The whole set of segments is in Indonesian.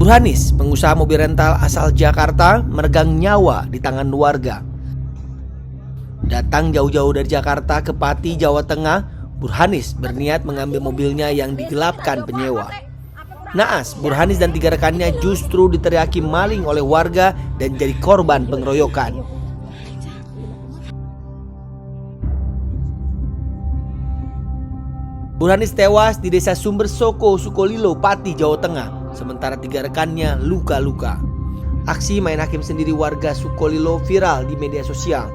Burhanis, pengusaha mobil rental asal Jakarta, meregang nyawa di tangan warga. Datang jauh-jauh dari Jakarta ke Pati, Jawa Tengah, Burhanis berniat mengambil mobilnya yang digelapkan penyewa. Naas, Burhanis dan 3 rekannya justru diteriaki maling oleh warga dan jadi korban pengeroyokan. Burhanis tewas di desa Sumbersoko, Sukolilo, Pati, Jawa Tengah. Sementara 3 rekannya luka-luka. Aksi main hakim sendiri warga Sukolilo viral di media sosial.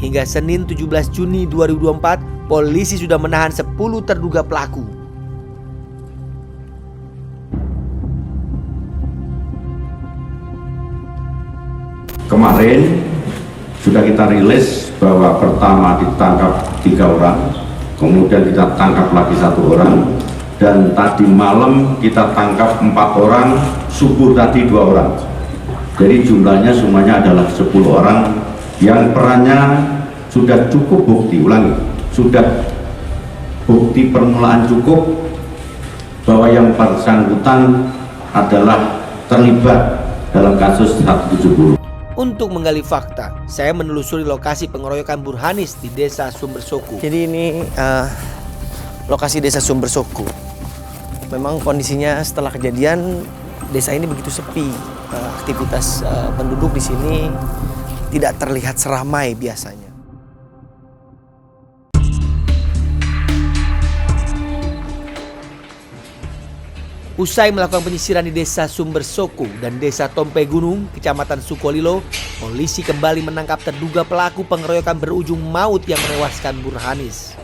Hingga Senin 17 Juni 2024, polisi sudah menahan 10 terduga pelaku. Kemarin sudah kita rilis bahwa pertama ditangkap 3 orang, kemudian kita tangkap lagi 1 orang, dan tadi malam kita tangkap 4 orang, subuh tadi 2 orang. Jadi jumlahnya semuanya adalah 10 orang yang perannya sudah cukup bukti, sudah bukti permulaan cukup bahwa yang bersangkutan adalah terlibat dalam kasus 170. Untuk menggali fakta, saya menelusuri lokasi pengeroyokan Burhanis di desa Sumbersoko. Jadi ini lokasi desa Sumbersoko. Memang kondisinya setelah kejadian desa ini begitu sepi. Aktivitas penduduk di sini tidak terlihat seramai biasanya. Usai melakukan penyisiran di desa Sumbersoko dan desa Tompe Gunung, kecamatan Sukolilo, polisi kembali menangkap terduga pelaku pengeroyokan berujung maut yang menewaskan Burhanis.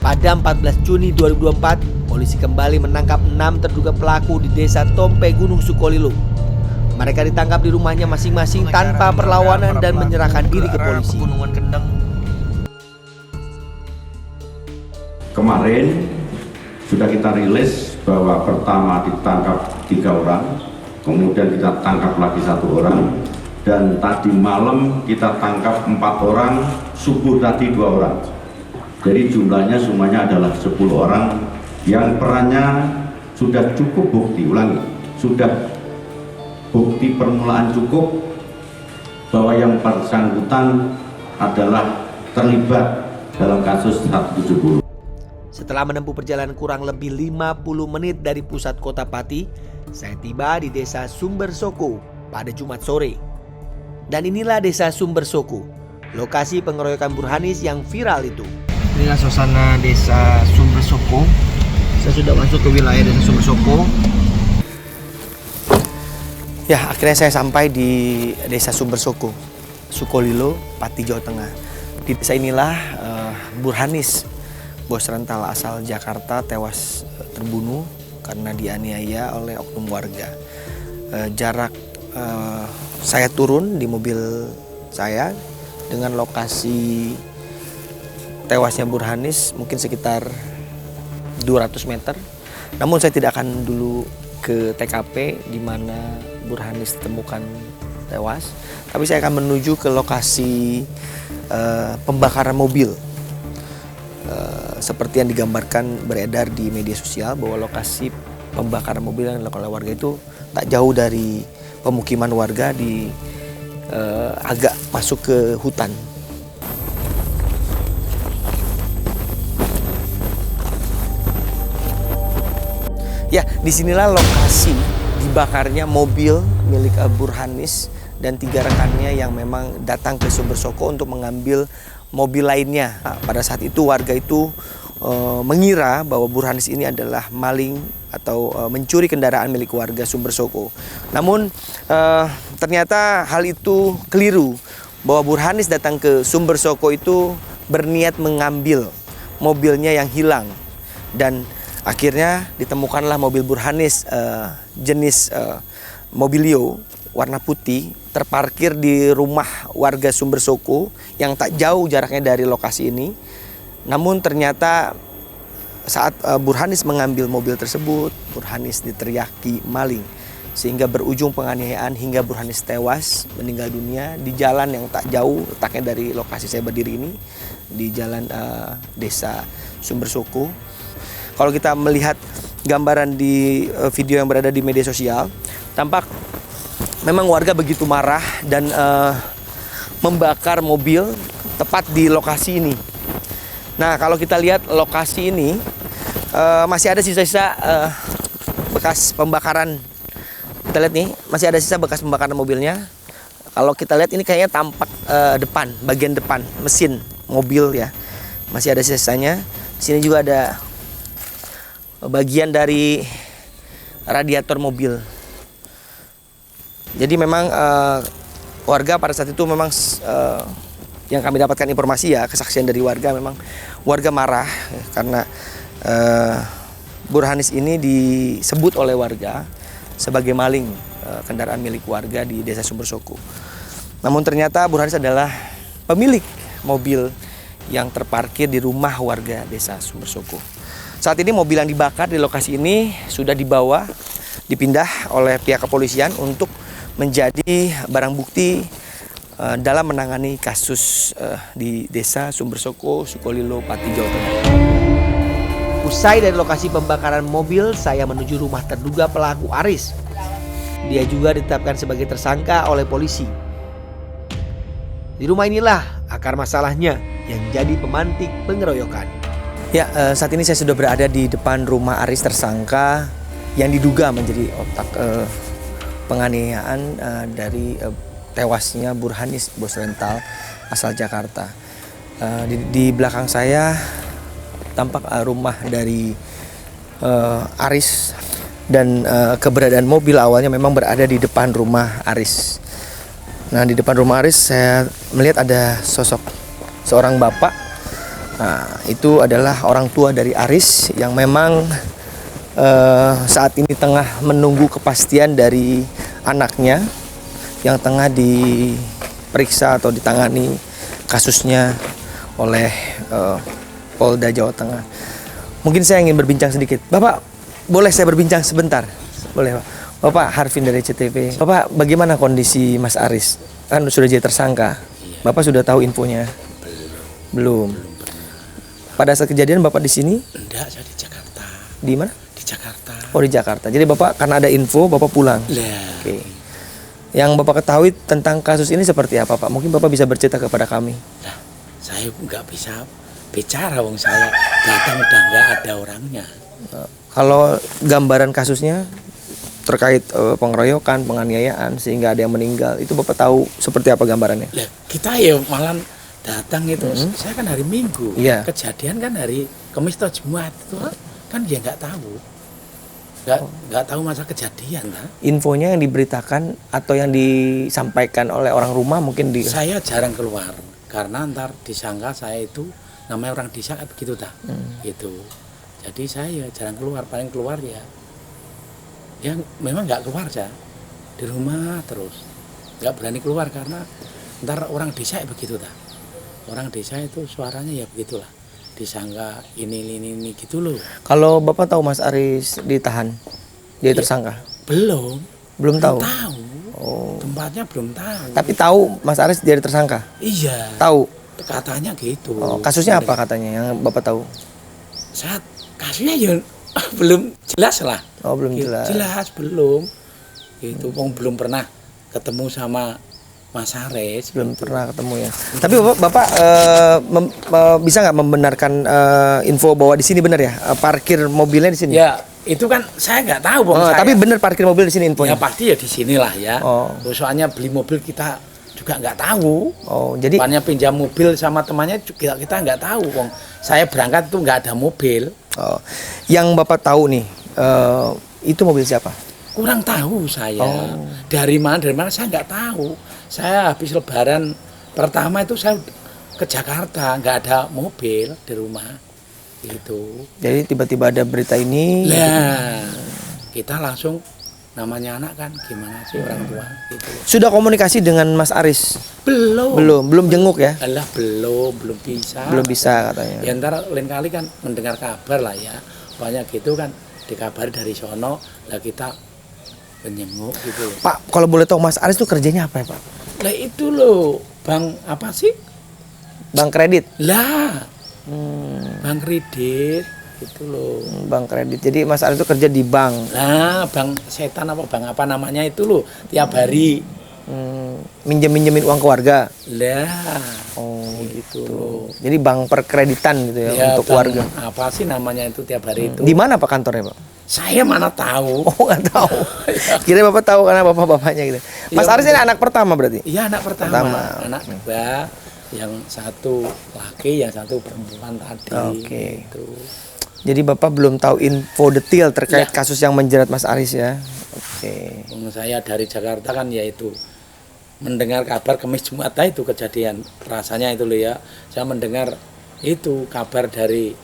Pada 14 Juni 2024, polisi kembali menangkap 6 terduga pelaku di desa Tompe Gunung Sukolilo. Mereka ditangkap di rumahnya masing-masing tanpa perlawanan dan menyerahkan diri ke polisi. Kemarin sudah kita rilis bahwa pertama ditangkap 3 orang, kemudian kita tangkap lagi 1 orang, dan tadi malam kita tangkap 4 orang, subuh tadi 2 orang. Jadi jumlahnya semuanya adalah 10 orang yang perannya sudah cukup bukti, sudah bukti permulaan cukup bahwa yang bersangkutan adalah terlibat dalam kasus 170. Setelah menempuh perjalanan kurang lebih 50 menit dari pusat kota Pati, saya tiba di desa Sumbersoko pada Jumat sore. Dan inilah desa Sumbersoko, lokasi pengeroyokan Burhanis yang viral itu. Inilah suasana desa Sumbersoko. Saya sudah masuk ke wilayah desa Sumbersoko. Ya, akhirnya saya sampai di desa Sumbersoko, Sukolilo, Pati, Jawa Tengah. Di desa inilah Burhanis, bos rental asal Jakarta, tewas terbunuh karena dianiaya oleh oknum warga. Jarak saya turun di mobil saya dengan lokasi tewasnya Burhanis mungkin sekitar 200 meter. Namun saya tidak akan dulu ke TKP di mana Burhanis ditemukan tewas, tapi saya akan menuju ke lokasi pembakaran mobil. Seperti yang digambarkan beredar di media sosial bahwa lokasi pembakaran mobil yang dilakukan oleh warga itu tak jauh dari pemukiman warga di agak masuk ke hutan. Ya, disinilah lokasi dibakarnya mobil milik Burhanis dan 3 rekannya yang memang datang ke Sumbersoko untuk mengambil mobil lainnya. Nah, pada saat itu warga itu mengira bahwa Burhanis ini adalah maling atau mencuri kendaraan milik warga Sumbersoko. Namun ternyata hal itu keliru, bahwa Burhanis datang ke Sumbersoko itu berniat mengambil mobilnya yang hilang. Dan akhirnya ditemukanlah mobil Burhanis jenis Mobilio warna putih terparkir di rumah warga Sumbersoko yang tak jauh jaraknya dari lokasi ini. Namun ternyata saat Burhanis mengambil mobil tersebut, Burhanis diteriaki maling sehingga berujung penganiayaan hingga Burhanis tewas meninggal dunia di jalan yang tak jauh letaknya dari lokasi saya berdiri ini, di jalan desa Sumbersoko. Kalau kita melihat gambaran di video yang berada di media sosial, tampak memang warga begitu marah dan membakar mobil tepat di lokasi ini. Nah, kalau kita lihat lokasi ini masih ada sisa-sisa bekas pembakaran. Kita lihat nih, masih ada sisa bekas pembakaran mobilnya. Kalau kita lihat ini kayaknya tampak bagian depan mesin mobil ya. Masih ada sisanya. Di sini juga ada bagian dari radiator mobil. Jadi memang warga pada saat itu memang yang kami dapatkan informasi ya, kesaksian dari warga, memang warga marah ya, karena Burhanis ini disebut oleh warga sebagai maling kendaraan milik warga di Desa Sumbersoko. Namun ternyata Burhanis adalah pemilik mobil yang terparkir di rumah warga Desa Sumbersoko. Saat ini mobil yang dibakar di lokasi ini sudah dipindah oleh pihak kepolisian untuk menjadi barang bukti dalam menangani kasus di Desa Sumbersoko, Sukolilo, Pati, Jawa Tengah. Usai dari lokasi pembakaran mobil, saya menuju rumah terduga pelaku Aris. Dia juga ditetapkan sebagai tersangka oleh polisi. Di rumah inilah akar masalahnya yang jadi pemantik pengeroyokan. Ya, saat ini saya sudah berada di depan rumah Aris, tersangka yang diduga menjadi otak penganiayaan dari tewasnya Burhanis, bos rental asal Jakarta. Di belakang saya tampak rumah dari Aris, dan keberadaan mobil awalnya memang berada di depan rumah Aris. Nah, di depan rumah Aris saya melihat ada sosok seorang bapak. Nah, itu adalah orang tua dari Aris yang memang saat ini tengah menunggu kepastian dari anaknya yang tengah diperiksa atau ditangani kasusnya oleh Polda Jawa Tengah. Mungkin saya ingin berbincang sedikit. Bapak, boleh saya berbincang sebentar? Boleh, Pak. Bapak Harvin dari CTV. Bapak, bagaimana kondisi Mas Aris? Kan sudah jadi tersangka. Bapak sudah tahu infonya? Belum. Pada saat kejadian Bapak di sini? Enggak, saya di Jakarta. Di mana? Di Jakarta. Oh, di Jakarta. Jadi Bapak karena ada info Bapak pulang. Oke. Yang Bapak ketahui tentang kasus ini seperti apa, Pak? Mungkin Bapak bisa bercerita kepada kami. Nah, saya nggak bisa bicara, wong saya datang udah nggak ada orangnya. Kalau gambaran kasusnya terkait pengeroyokan, penganiayaan sehingga ada yang meninggal, itu Bapak tahu seperti apa gambarannya? Lah, kita ya malah datang itu, saya kan hari Minggu. Iya. Kejadian kan hari Kamis atau Jumat itu kan dia nggak tahu. Nggak tahu masa kejadian lah. Infonya yang diberitakan atau yang disampaikan oleh orang rumah mungkin di... Saya jarang keluar karena ntar disangka saya itu namanya orang desa begitu dah. Gitu. Jadi saya jarang keluar, paling keluar ya memang nggak keluar ya, di rumah terus, nggak berani keluar karena ntar orang desa begitu dah. Orang desa itu suaranya ya begitulah, disangka ini gitu loh. Kalau Bapak tahu Mas Aris ditahan, dia tersangka? Belum tahu. Oh. Tempatnya belum tahu. Tapi tahu Mas Aris jadi tersangka? Iya. Tahu. Katanya gitu. Oh, kasusnya apa katanya yang Bapak tahu? Saat kasusnya ya belum jelas lah. Oh, belum gitu, jelas. Jelas belum. Itu belum pernah ketemu sama Mas Aris. Belum pernah ketemu ya. Tapi Bapak bisa nggak membenarkan info bahwa di sini benar ya parkir mobilnya di sini? Ya, itu kan saya nggak tahu. Tapi benar parkir mobil di sini infonya? Ya pasti ya di sinilah ya. Oh. Soalnya beli mobil kita juga nggak tahu. Oh, jadi Depannya pinjam mobil sama temannya juga kita nggak tahu. Saya berangkat itu nggak ada mobil. Oh. Yang Bapak tahu nih, itu mobil siapa? Kurang tahu saya. Oh. Dari mana saya nggak tahu. Saya habis Lebaran pertama itu saya ke Jakarta, nggak ada mobil di rumah. Gitu. Jadi tiba-tiba ada berita ini. Nah, kita langsung, namanya anak kan gimana sih orang tua gitu. Sudah komunikasi dengan Mas Aris? Belum jenguk ya? Alah, belum bisa. Belum bisa katanya. Ya ntar lain kali kan mendengar kabar lah ya. Banyak gitu kan dikabari dari sono, lah kita menyenguk gitu. Pak, kalau boleh tahu Mas Aris itu kerjanya apa ya, Pak? Lah itu loh, bank apa sih? Bank kredit. Lah, bank kredit gitu loh. Bank kredit. Jadi Mas Aris itu kerja di bank. Nah, bank setan apa bank apa namanya itu loh, tiap hari. Minjemin uang ke warga. Lah, Oh gitu loh. Jadi bank perkreditan gitu ya, Ya, untuk bank warga. apa sih namanya itu tiap hari itu? Di mana Pak kantornya Pak? Saya mana tahu. Oh nggak tahu. Kira Bapak tahu karena bapak-bapaknya gitu. Mas Iya, Aris ini anak pertama berarti? Iya, anak pertama. Pertama. Anak dua, yang satu laki, yang satu perempuan tadi. Oke. Gitu. Jadi Bapak belum tahu info detail terkait Ya. kasus yang menjerat Mas Aris ya? Oke. Saya dari Jakarta kan yaitu mendengar kabar Kemis Jumat itu kejadian rasanya itu loh ya. Saya mendengar itu kabar dari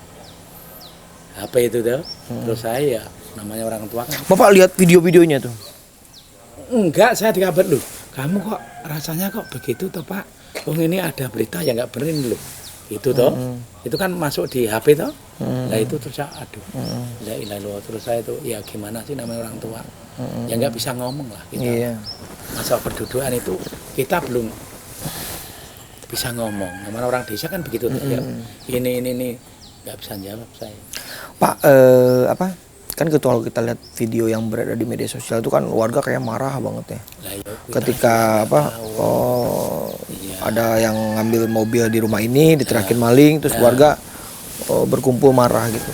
HP itu tuh. Terus saya namanya orang tua kan. Bapak lihat video-videonya tuh? Enggak, saya dikabar loh. Kamu kok rasanya kok begitu toh Pak? Oh ini ada berita yang nggak bener ini loh. Itu toh. Itu kan masuk di HP toh. Nah itu terus saya aduh. La ilaha illallah. Terus saya tuh ya gimana sih namanya orang tua? Ya nggak bisa ngomong lah kita. Iya. Masa perdudukan itu kita belum bisa ngomong. Namanya orang desa kan begitu tuh ya. Ini nggak bisa jawab saya. Pak, apa? Kan kalau kita lihat video yang berada di media sosial itu kan warga kayak marah banget ya. Lah, ya, kita Ketika apa? Iya. Ada yang ngambil mobil di rumah ini, diterakin maling, terus warga berkumpul marah gitu.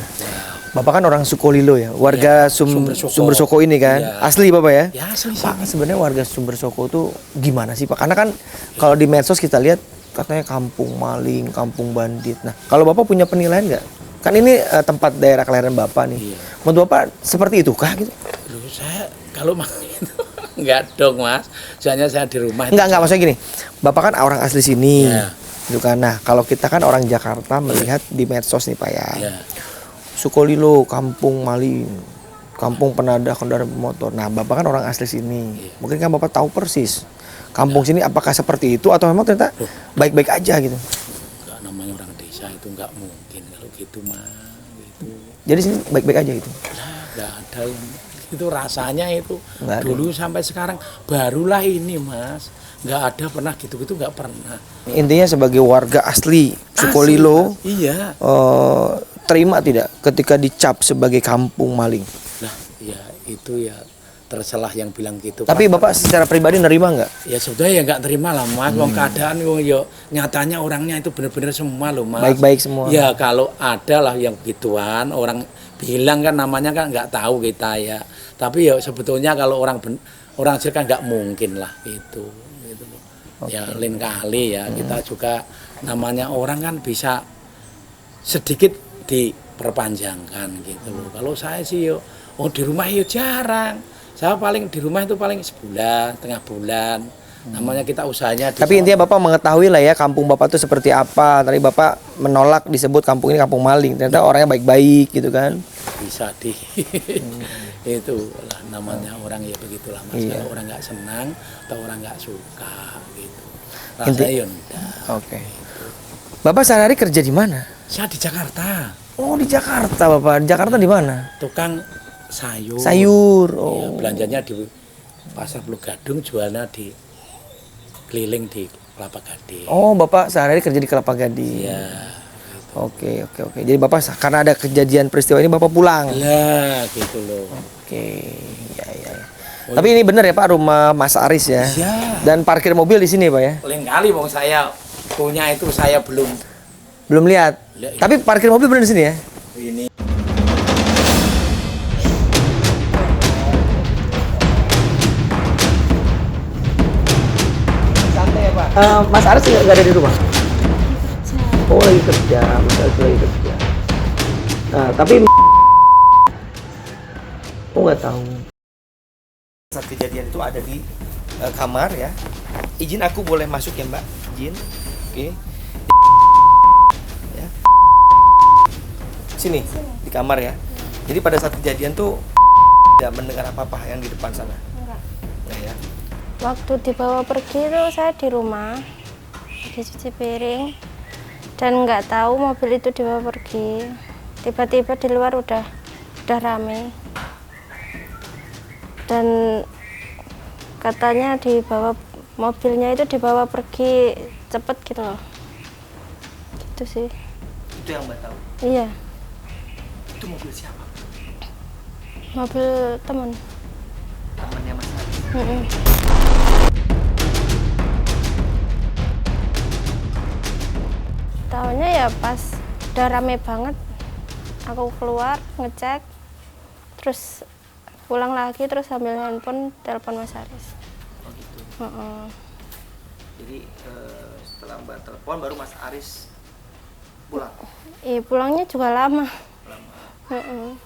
Bapak kan orang Sukolilo ya, warga Sumber Soko ini kan, Iya. asli Bapak ya? Ya asli sih. Pak, sebenarnya warga Sumber Soko itu gimana sih Pak? Karena kan kalau di medsos kita lihat katanya kampung maling, kampung bandit. Nah, kalau Bapak punya penilaian nggak? Kan ini tempat daerah kelahiran Bapak nih. Iya. Menurut Bapak seperti itu kah gitu? Loh, saya kalau makan itu enggak dong Mas. Soalnya saya di rumah itu. Enggak, maksudnya gini. Bapak kan orang asli sini. Iya. Gitu kan. Nah, kalau kita kan orang Jakarta melihat di medsos nih Pak ya. Ya. Sukolilo, kampung maling, kampung penadah kendaraan bermotor. Nah, Bapak kan orang asli sini. Mungkin kan Bapak tahu persis kampung sini apakah seperti itu atau memang ternyata baik-baik aja gitu. Enggak, namanya orang desa itu enggak mungkin kalau gitu mah gitu. Jadi sini baik-baik aja gitu. Nah, enggak ada yang itu rasanya itu Nggak ada. dulu sampai sekarang barulah ini Mas. Enggak ada pernah gitu-gitu enggak pernah. Intinya sebagai warga asli Sukolilo, Asli, Mas. Iya. terima tidak ketika dicap sebagai kampung maling? Nah, ya itu ya terselah yang bilang gitu. Tapi Pak. Bapak secara pribadi nerima nggak? Ya sudah ya nggak terima lah Mas. Wong keadaan wong yo nyatanya orangnya itu benar-benar semua loh Mas. Baik-baik semua. Ya kalau ada lah yang gituan orang bilang kan namanya kan nggak tahu kita ya. Tapi ya sebetulnya kalau orang orang sih kan nggak mungkin lah itu. Gitu loh. Ya lain kali ya kita juga namanya orang kan bisa sedikit diperpanjangkan gitu loh. Kalau saya sih yo di rumah yo jarang. Saya paling di rumah itu paling sebulan, setengah bulan. Namanya kita usahanya Tapi intinya Bapak mengetahui lah ya kampung Bapak itu seperti apa. Tadi Bapak menolak disebut kampung ini kampung maling. Ternyata orangnya baik-baik gitu kan. bisa di itu lah namanya orang ya begitulah Mas. Iya. Kalau orang nggak senang atau orang nggak suka gitu. Rasanya ya enggak. Oke. Bapak sehari-hari kerja di mana? Saya di Jakarta, Oh, di Jakarta Bapak. Di Jakarta di mana? tukang sayur. Sayur. Iya, Oh. belanjanya di Pasar Pulau Gadung, jualnya di keliling di Kelapa Gading. Oh, Bapak sehari-hari kerja di Kelapa Gading. Iya. Oke. Jadi Bapak karena ada kejadian peristiwa ini Bapak pulang. Lah gitu loh. Oke. Ya. Tapi ini benar ya Pak rumah Mas Aris ya? Iya. Dan parkir mobil di sini Pak ya? Lain kali wong saya punya itu saya belum Belum lihat. Lihat. Tapi parkir mobil benar di sini ya? ini. Santai ya Pak. Mas Aris nggak ada di rumah? Oh lagi kerja, Mas Aris lagi kerja. Nah, tapi aku nggak tahu. Saat kejadian itu ada di kamar ya. Izin aku boleh masuk ya Mbak? Izin. Oke. Ya. Sini di kamar ya. Jadi pada saat kejadian tuh tidak mendengar apa-apa yang di depan sana. Enggak. Nah, ya. Waktu dibawa pergi itu saya di rumah lagi cuci piring dan nggak tahu mobil itu dibawa pergi. Tiba-tiba di luar udah rame dan katanya dibawa mobilnya itu dibawa pergi cepet gitu loh. Gitu sih. Itu yang Mbak tahu. Iya. Itu mobil siapa? Mobil temen. Temannya Mas Aris. Mm-mm. Tahunya ya pas udah rame banget, aku keluar ngecek, terus pulang lagi, terus ambil handphone, telepon Mas Aris. Oh gitu. Mm-mm. Jadi setelah Mbak telepon baru Mas Aris pulang. Pulangnya juga lama. Lama. Mm-mm.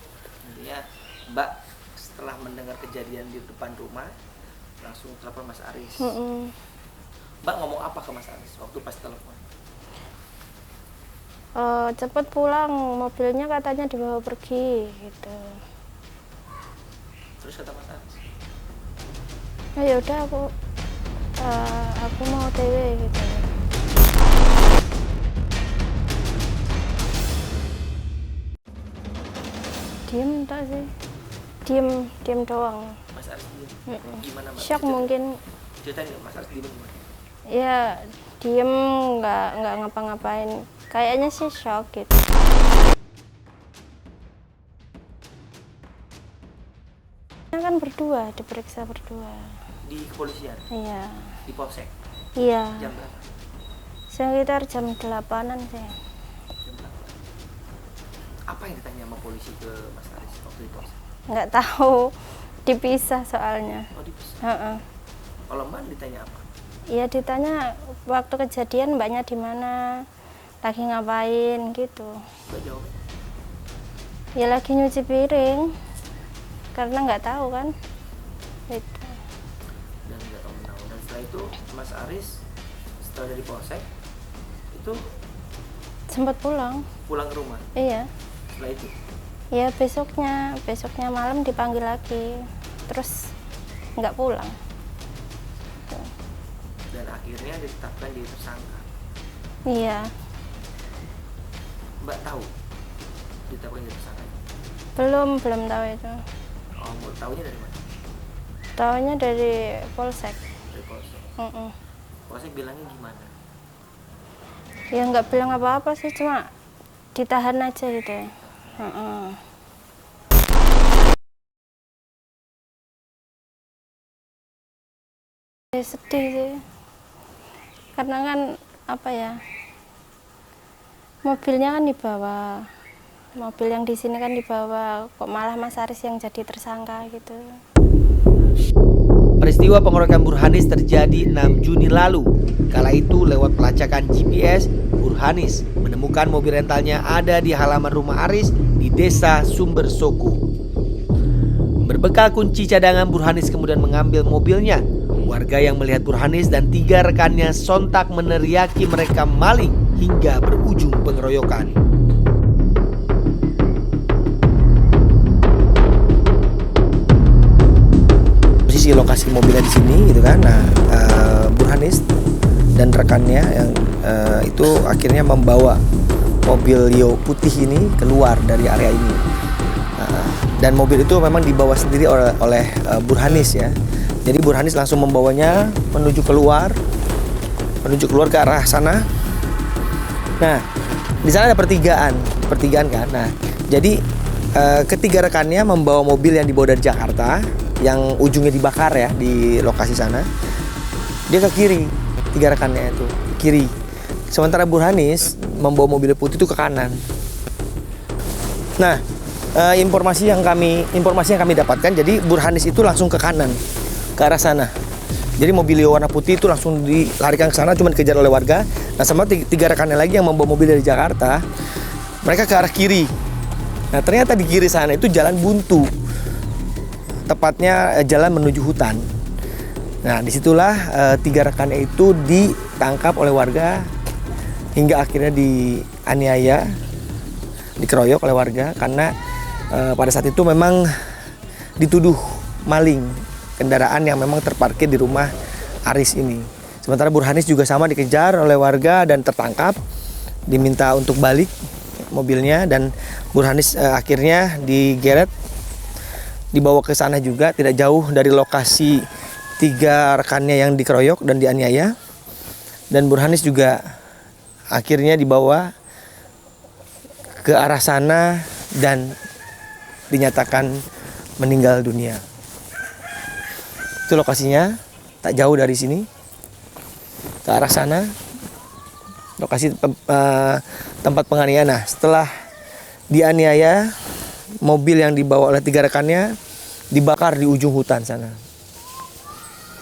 Intinya Mbak setelah mendengar kejadian di depan rumah langsung telepon Mas Aris. Mm-mm. Mbak ngomong apa ke Mas Aris waktu pas telepon? Cepet pulang, mobilnya katanya dibawa pergi gitu. Terus kata Mas Aris? Oh ya udah aku mau OTW gitu. Diem tak sih? Diem doang. Mas Aris diem. Gimana Mbak? Shock mungkin. Ceritain nggak Mas Aris diem gimana? Ya diem, nggak ngapa-ngapain. Kayaknya sih shock gitu. Kan berdua, diperiksa berdua. Di kepolisian? Iya. Di Polsek? Iya. Jam berapa? Sekitar jam 8-an sih. Jam berapa? Apa yang ditanya sama polisi ke Mas Aris waktu di Polsek? Nggak tahu, dipisah soalnya. Oh dipisah. Heeh. Kalau Mbak ditanya apa? Iya ditanya waktu kejadian mbaknya di mana, lagi ngapain gitu. Mbak jawabnya? Ya lagi nyuci piring, karena nggak tahu kan. Gitu. Dan nggak tahu menahu. Dan setelah itu Mas Aris setelah dari Polsek itu Sempat pulang. pulang ke rumah. Iya. Setelah itu Ya besoknya malam dipanggil lagi, terus nggak pulang. Gitu. dan akhirnya ditetapkan dia tersangka. Iya. Mbak tahu ditetapkan dia tersangka? Belum tahu itu. Oh, mau tahunya dari mana? Tahunya dari Polsek. Dari Polsek. Mm-mm. Polsek bilangnya gimana? Ya nggak bilang apa-apa sih, cuma ditahan aja gitu ya. Mm-mm. Ya, sedih sih, karena kan apa ya, mobilnya kan dibawa, mobil yang di sini kan dibawa, kok malah Mas Aris yang jadi tersangka gitu. Peristiwa pengeroyokan Burhanis terjadi 6 Juni lalu. Kala itu lewat pelacakan GPS, Burhanis menemukan mobil rentalnya ada di halaman rumah Aris di Desa Sumber Soko. Berbekal kunci cadangan, Burhanis kemudian mengambil mobilnya. Warga yang melihat Burhanis dan 3 rekannya sontak meneriaki mereka maling hingga berujung pengeroyokan. Posisi lokasi mobilnya di sini gitu kan. Nah, Burhanis dan rekannya yang itu akhirnya membawa mobil Leo putih ini keluar dari area ini. Dan mobil itu memang dibawa sendiri oleh Burhanis ya. Jadi Burhanis langsung membawanya menuju keluar ke arah sana. Nah, di sana ada pertigaan kan. Nah, jadi ketiga rekannya membawa mobil yang dibawa dari Jakarta, yang ujungnya dibakar ya di lokasi sana. Dia ke kiri, 3 rekannya itu kiri. Sementara Burhanis membawa mobil putih itu ke kanan. Nah, informasi yang kami dapatkan, jadi Burhanis itu langsung ke kanan, ke arah sana. Jadi mobil warna putih itu langsung dilarikan ke sana, cuma dikejar oleh warga. Nah, sama 3 rekannya lagi yang membawa mobil dari Jakarta, mereka ke arah kiri. Nah, ternyata di kiri sana itu jalan buntu, tepatnya jalan menuju hutan. Nah, disitulah 3 rekannya itu ditangkap oleh warga hingga akhirnya dianiaya, dikeroyok oleh warga karena pada saat itu memang dituduh maling kendaraan yang memang terparkir di rumah Aris ini. Sementara Burhanis juga sama dikejar oleh warga dan tertangkap, diminta untuk balik mobilnya, dan Burhanis akhirnya digeret, dibawa ke sana juga, tidak jauh dari lokasi 3 rekannya yang dikeroyok dan dianiaya. Dan Burhanis juga akhirnya dibawa ke arah sana dan dinyatakan meninggal dunia. Itu lokasinya, tak jauh dari sini, ke arah sana, lokasi tempat penganiayaan. Nah, setelah dianiaya, mobil yang dibawa oleh 3 rekannya dibakar di ujung hutan sana.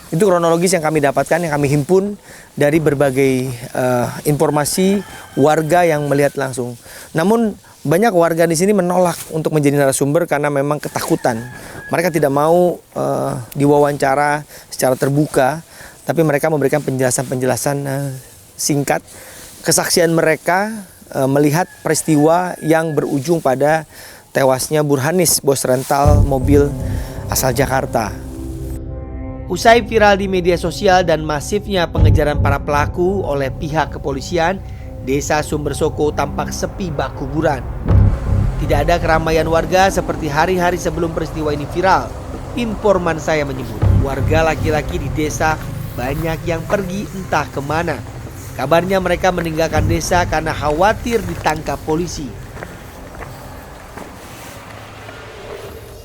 Itu kronologis yang kami dapatkan, yang kami himpun dari berbagai informasi warga yang melihat langsung. Namun banyak warga di sini menolak untuk menjadi narasumber karena memang ketakutan. Mereka tidak mau diwawancara secara terbuka, tapi mereka memberikan penjelasan-penjelasan singkat. Kesaksian mereka melihat peristiwa yang berujung pada tewasnya Burhanis, bos rental mobil asal Jakarta. Usai viral di media sosial dan masifnya pengejaran para pelaku oleh pihak kepolisian, Desa Sumbersoko tampak sepi bak kuburan. Tidak ada keramaian warga seperti hari-hari sebelum peristiwa ini viral. Informan saya menyebut, warga laki-laki di desa banyak yang pergi entah kemana. Kabarnya mereka meninggalkan desa karena khawatir ditangkap polisi.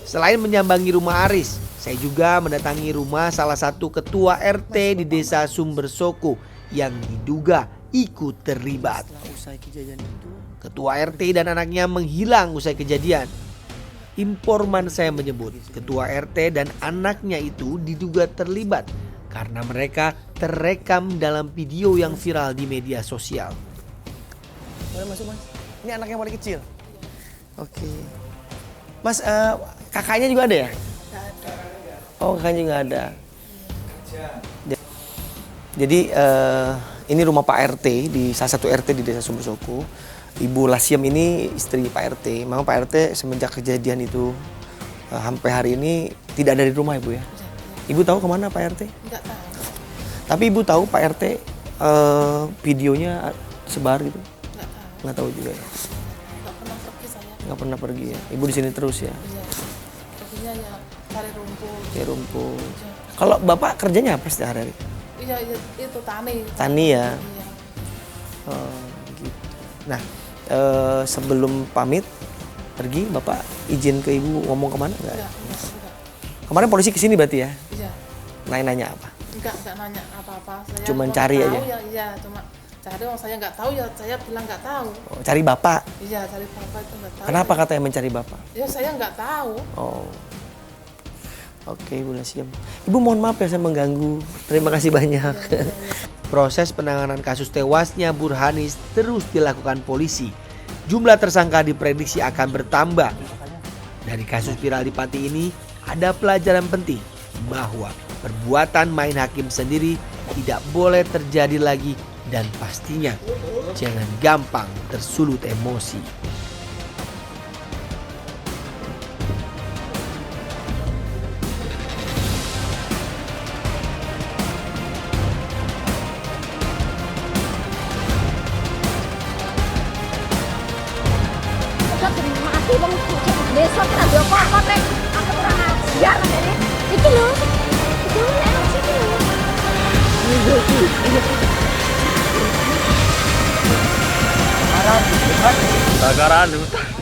Selain menyambangi rumah Aris, saya juga mendatangi rumah salah satu ketua RT di Desa Sumbersoko yang diduga ikut terlibat. Ketua RT dan anaknya menghilang usai kejadian. Informan saya menyebut ketua RT dan anaknya itu diduga terlibat karena mereka terekam dalam video yang viral di media sosial. Boleh masuk, Mas? Ini anak yang paling kecil? Oke. Mas, kakaknya juga ada ya? Oh, kakaknya juga ada. Jadi ini rumah Pak RT di salah satu RT di Desa Sumbersoko. Ibu Lasiem ini istri Pak RT. Memang Pak RT semenjak kejadian itu sampai hari ini tidak ada di rumah Ibu ya. Ibu tahu kemana Pak RT? Enggak tahu. Tapi Ibu tahu Pak RT videonya sebar gitu? Enggak tahu. Nggak tahu juga ya. Enggak pernah pergi saya. Nggak pernah pergi ya. Ibu di sini terus ya. Iya. Perginya ya cari rumput. Cari rumput. Iya. Kalau Bapak kerjanya apa sehari-hari? Iya, itu tani. Tani ya. Iya. Oh, gitu. Nah, sebelum pamit pergi, Bapak izin ke Ibu ngomong kemana enggak? Enggak. Kemarin polisi kesini berarti ya? Iya. Nanya apa? Enggak nanya apa-apa. Saya Cuman mau cari tahu aja? Ya, iya, cuma cari. Saya nggak tahu ya, saya bilang nggak tahu. Oh, cari Bapak. Iya, cari bapak itu nggak tahu. Kenapa saya. katanya mencari Bapak? Ya saya nggak tahu. Oh. Oke, Ibu Lasiem. Ibu mohon maaf ya saya mengganggu. Terima kasih banyak. Proses penanganan kasus tewasnya Burhanis terus dilakukan polisi. Jumlah tersangka diprediksi akan bertambah. Dari kasus viral di Pati ini, ada pelajaran penting bahwa perbuatan main hakim sendiri tidak boleh terjadi lagi dan pastinya jangan gampang tersulut emosi. Mati bang desa kan ada apa teh aku kurang ajar ini itu loh enak sih Kebakaran hutan.